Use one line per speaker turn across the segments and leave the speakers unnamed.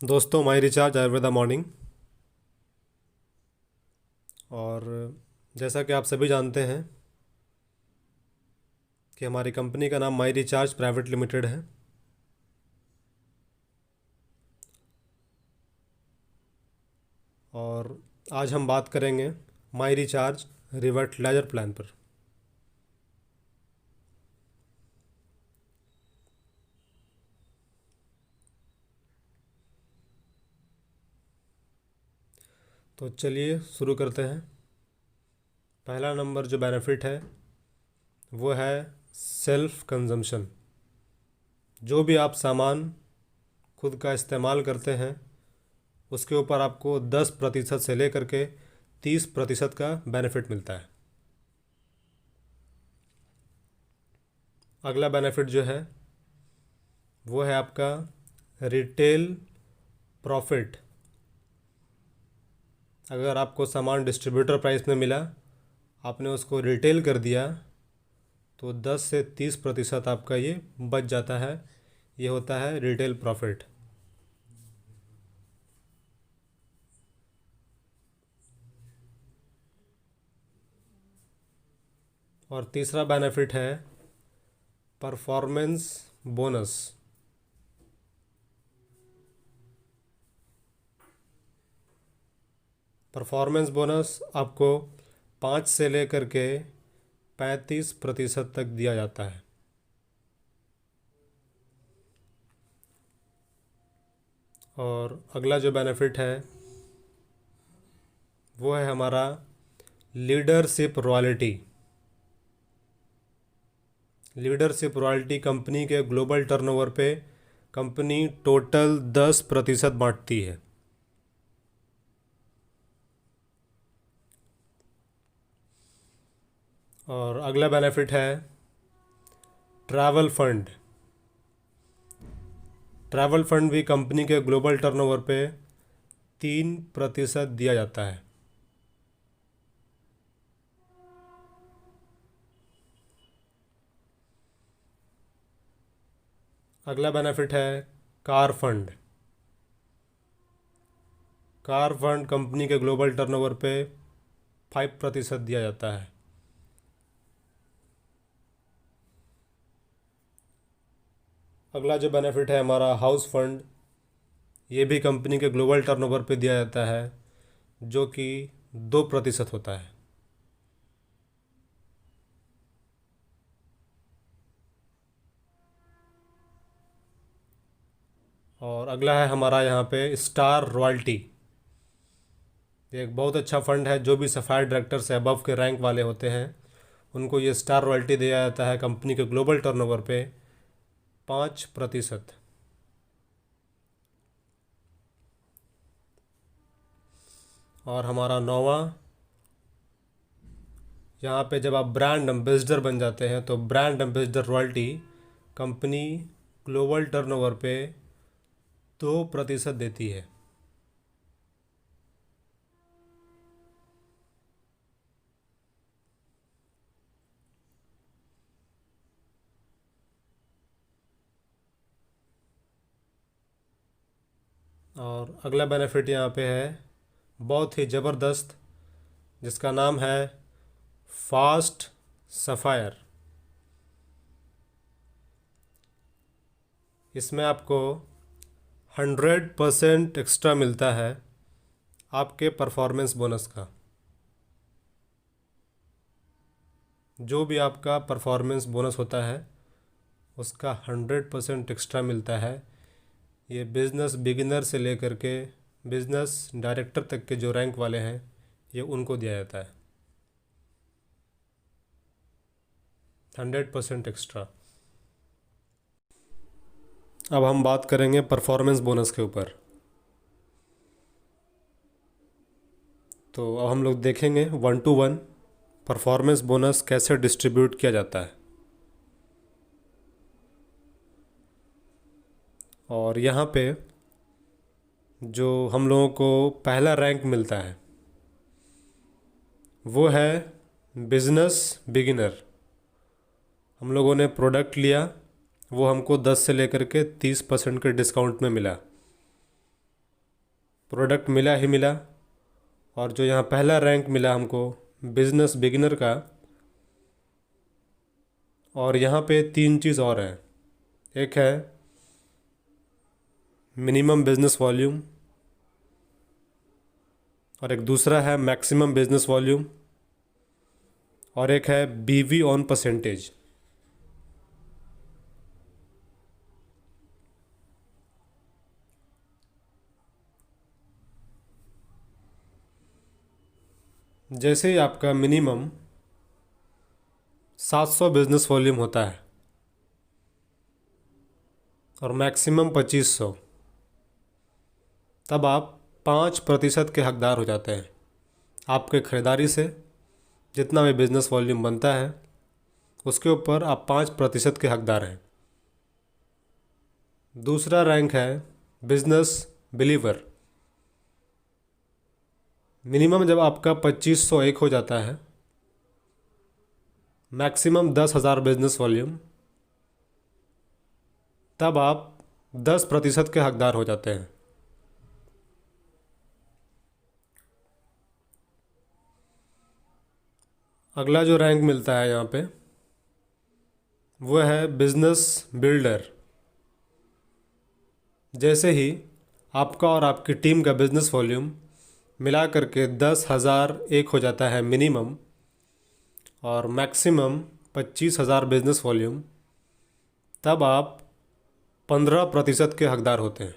दोस्तों, माई recharge Ayurveda morning. और जैसा कि आप सभी जानते हैं कि हमारी कंपनी का नाम माई रिचार्ज प्राइवेट लिमिटेड है। और आज हम बात करेंगे माई रिचार्ज रिवर्टिलाइजर प्लान पर। तो चलिए शुरू करते हैं। पहला नंबर जो बेनिफिट है वो है सेल्फ कंजम्पशन। जो भी आप सामान खुद का इस्तेमाल करते हैं उसके ऊपर आपको 10% से लेकर के 30% का बेनिफिट मिलता है। अगला बेनिफिट जो है वो है आपका रिटेल प्रॉफिट। अगर आपको सामान डिस्ट्रीब्यूटर प्राइस में मिला, आपने उसको रिटेल कर दिया, तो 10 से 30% आपका ये बच जाता है। ये होता है रिटेल प्रॉफिट। और तीसरा बेनिफिट है परफॉर्मेंस बोनस। परफॉर्मेंस बोनस आपको 5 से लेकर के 35% तक दिया जाता है। और अगला जो बेनिफिट है वो है हमारा leadership royalty. Leadership royalty company के ग्लोबल टर्नओवर पे कंपनी टोटल 10% बांटती है। और अगला बेनिफिट है ट्रैवल फंड। ट्रैवल फंड भी कंपनी के ग्लोबल टर्नओवर पे 3% दिया जाता है। अगला बेनिफिट है car fund. Car fund company के ग्लोबल टर्नओवर पे 5% दिया जाता है। अगला जो बेनिफिट है हमारा हाउस फंड। ये भी कंपनी के ग्लोबल टर्नओवर पे दिया जाता है, जो कि 2% होता है। और अगला है हमारा यहाँ पे स्टार रॉयल्टी। ये एक बहुत अच्छा फंड है। जो भी सफ़ायर डायरेक्टर से अबव के रैंक वाले होते हैं उनको ये स्टार रॉयल्टी दिया जाता है कंपनी के ग्लोबल टर्नओवर पे 5%। और हमारा नौवां, यहाँ पे जब आप ब्रांड एम्बेसडर बन जाते हैं तो brand ambassador royalty company global turnover पे 2% देती है। और अगला बेनिफिट यहाँ पे है बहुत ही ज़बरदस्त, जिसका नाम है फास्ट सफ़ायर। इसमें आपको 100% एक्स्ट्रा मिलता है आपके परफॉर्मेंस बोनस का। जो भी आपका परफॉर्मेंस बोनस होता है उसका 100% एक्स्ट्रा मिलता है। ये बिज़नेस बिगिनर से लेकर के बिज़नेस डायरेक्टर तक के जो रैंक वाले हैं ये उनको दिया जाता है 100% एक्स्ट्रा। अब हम बात करेंगे परफॉर्मेंस बोनस के ऊपर। तो अब हम लोग देखेंगे 1-to-1 परफॉर्मेंस बोनस कैसे डिस्ट्रीब्यूट किया जाता है। और यहाँ पे जो हम लोगों को पहला रैंक मिलता है वो है बिज़नेस बिगिनर। हम लोगों ने प्रोडक्ट लिया, वो हमको 10 से लेकर के 30% के डिस्काउंट में मिला। प्रोडक्ट मिला ही मिला। और जो यहाँ पहला रैंक मिला हमको बिजनेस बिगिनर का, और यहाँ पे 3 चीज़ और है। एक है मिनिमम बिजनेस वॉल्यूम, और एक दूसरा है मैक्सिमम बिजनेस वॉल्यूम, और एक है बीवी ऑन परसेंटेज। जैसे ही आपका मिनिमम 700 बिजनेस वॉल्यूम होता है और मैक्सिमम 2500, तब आप 5% के हकदार हो जाते हैं। आपके ख़रीदारी से जितना भी बिज़नेस वॉल्यूम बनता है उसके ऊपर आप 5% के हकदार हैं। दूसरा रैंक है बिजनेस बिलीवर। मिनिमम जब आपका 2501 हो जाता है, मैक्सिमम 10,000 बिजनेस वॉल्यूम, तब आप 10% के हकदार हो जाते हैं। अगला जो रैंक मिलता है यहाँ पे वो है बिजनेस बिल्डर। जैसे ही आपका और आपकी टीम का बिजनेस वॉल्यूम मिला करके 10,001 हो जाता है मिनिमम, और मैक्सिमम 25,000 बिजनेस वॉल्यूम, तब आप 15% के हकदार होते हैं।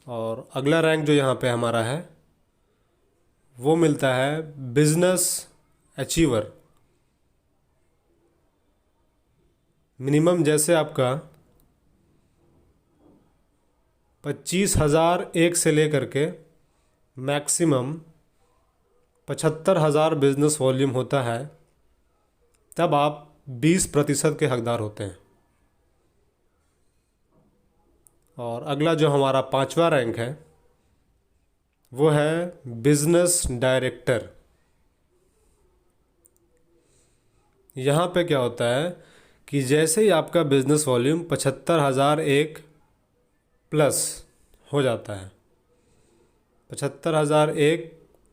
और अगला रैंक जो यहाँ पे हमारा है वो मिलता है बिजनेस अचीवर। मिनिमम जैसे आपका 25,001 से लेकर के मैक्सिमम 75,000 बिजनेस वॉल्यूम होता है, तब आप 20% के हकदार होते हैं। और अगला जो हमारा 5वां रैंक है वो है बिजनेस डायरेक्टर। यहाँ पे क्या होता है कि जैसे ही आपका बिजनेस वॉल्यूम 75,001 प्लस हो जाता है, 75,001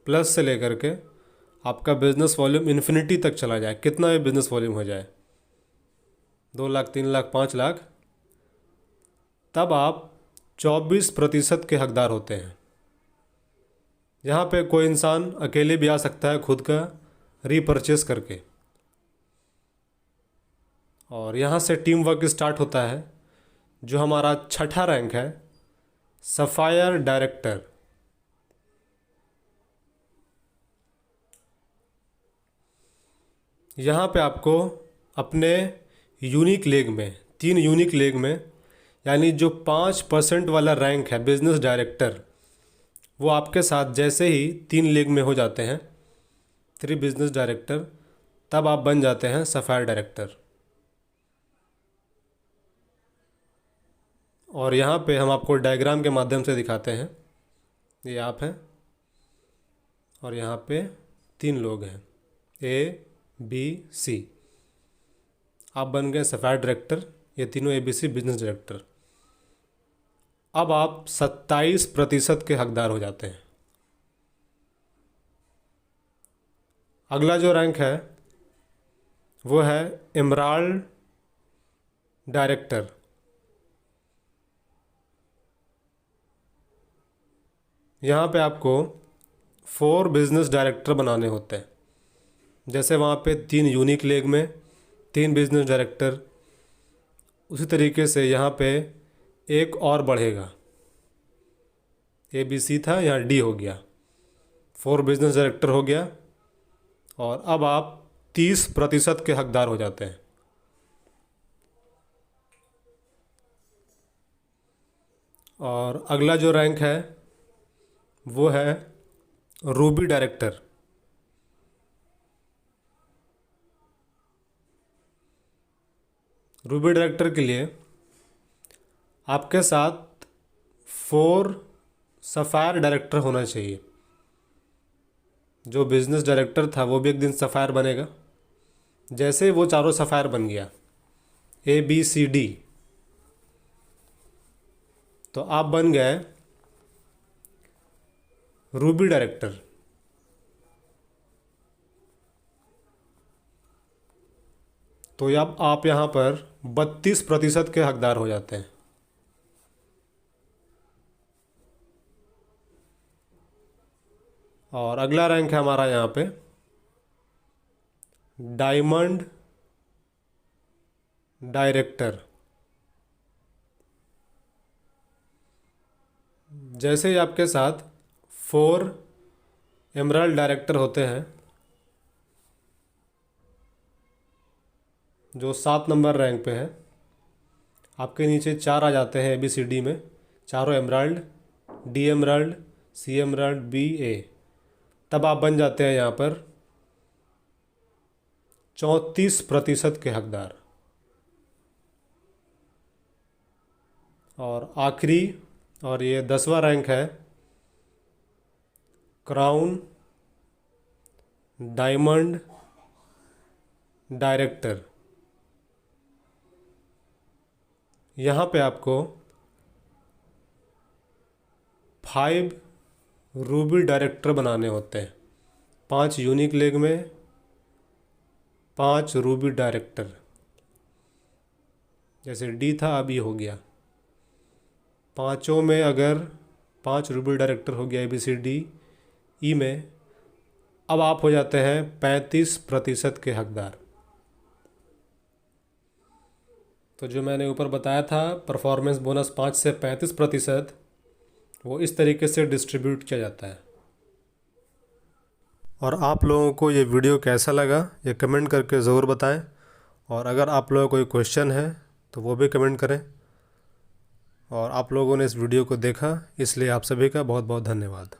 प्लस से लेकर के आपका बिजनेस वॉल्यूम इन्फिनिटी तक चला जाए, कितना भी बिजनेस वॉल्यूम हो जाए, 2 लाख, 3 लाख, 5 लाख, तब आप 24% के हकदार होते हैं। यहाँ पे कोई इंसान अकेले भी आ सकता है खुद का रीपरचेस करके। और यहाँ से टीम वर्क स्टार्ट होता है। जो हमारा 6ठा रैंक है सफ़ायर डायरेक्टर। यहाँ पे आपको अपने यूनिक लेग में, 3 यूनिक लेग में, यानी जो 5% वाला रैंक है बिजनेस डायरेक्टर, वो आपके साथ जैसे ही 3 लेग में हो जाते हैं, 3 बिजनेस डायरेक्टर, तब आप बन जाते हैं सफ़ायर डायरेक्टर। और यहाँ पे हम आपको डायग्राम के माध्यम से दिखाते हैं। ये आप हैं और यहाँ पे 3 लोग हैं, ए बी सी। आप बन गए सफ़ायर डायरेक्टर, ये तीनों ABC बिजनेस डायरेक्टर। अब आप 27% के हकदार हो जाते हैं। अगला जो रैंक है वो है एमराल्ड डायरेक्टर। यहाँ पे आपको 4 बिजनेस डायरेक्टर बनाने होते हैं। जैसे वहाँ पे 3 यूनिक लेग में 3 बिजनेस डायरेक्टर, उसी तरीके से यहाँ पे एक और बढ़ेगा। ABC था, यहाँ D हो गया, 4 बिजनेस डायरेक्टर हो गया, और अब आप 30% के हकदार हो जाते हैं। और अगला जो रैंक है वो है रूबी डायरेक्टर। रूबी डायरेक्टर के लिए आपके साथ 4 सफ़ायर डायरेक्टर होना चाहिए। जो बिजनेस डायरेक्टर था वो भी एक दिन सफ़ायर बनेगा। जैसे वो चारों सफ़ायर बन गया, ABCD, तो आप बन गए रूबी डायरेक्टर। तो अब आप यहाँ पर 32% के हकदार हो जाते हैं। और अगला रैंक है हमारा यहाँ पे डायमंड डायरेक्टर। जैसे ही आपके साथ 4 एमराल्ड डायरेक्टर होते हैं, जो 7 नंबर रैंक पे है, आपके नीचे 4 आ जाते हैं ABCD में, चारों emerald, D emerald, C emerald, B A। तब आप बन जाते हैं यहाँ पर 34% के हकदार। और आखिरी और ये 10वां रैंक है क्राउन डायमंड डायरेक्टर। यहाँ पे आपको 5 रूबी डायरेक्टर बनाने होते हैं। 5 यूनिक लेग में 5 रूबी डायरेक्टर। जैसे D था, अभी हो गया। पाँचों में अगर 5 रूबी डायरेक्टर हो गया ABCD E में, अब आप हो जाते हैं 35% के हकदार। तो जो मैंने ऊपर बताया था परफॉर्मेंस बोनस 5 से 35%, वो इस तरीके से डिस्ट्रीब्यूट किया जाता है। और आप लोगों को ये वीडियो कैसा लगा ये कमेंट करके ज़रूर बताएं। और अगर आप लोगों को कोई क्वेश्चन है तो वो भी कमेंट करें। और आप लोगों ने इस वीडियो को देखा, इसलिए आप सभी का बहुत बहुत धन्यवाद।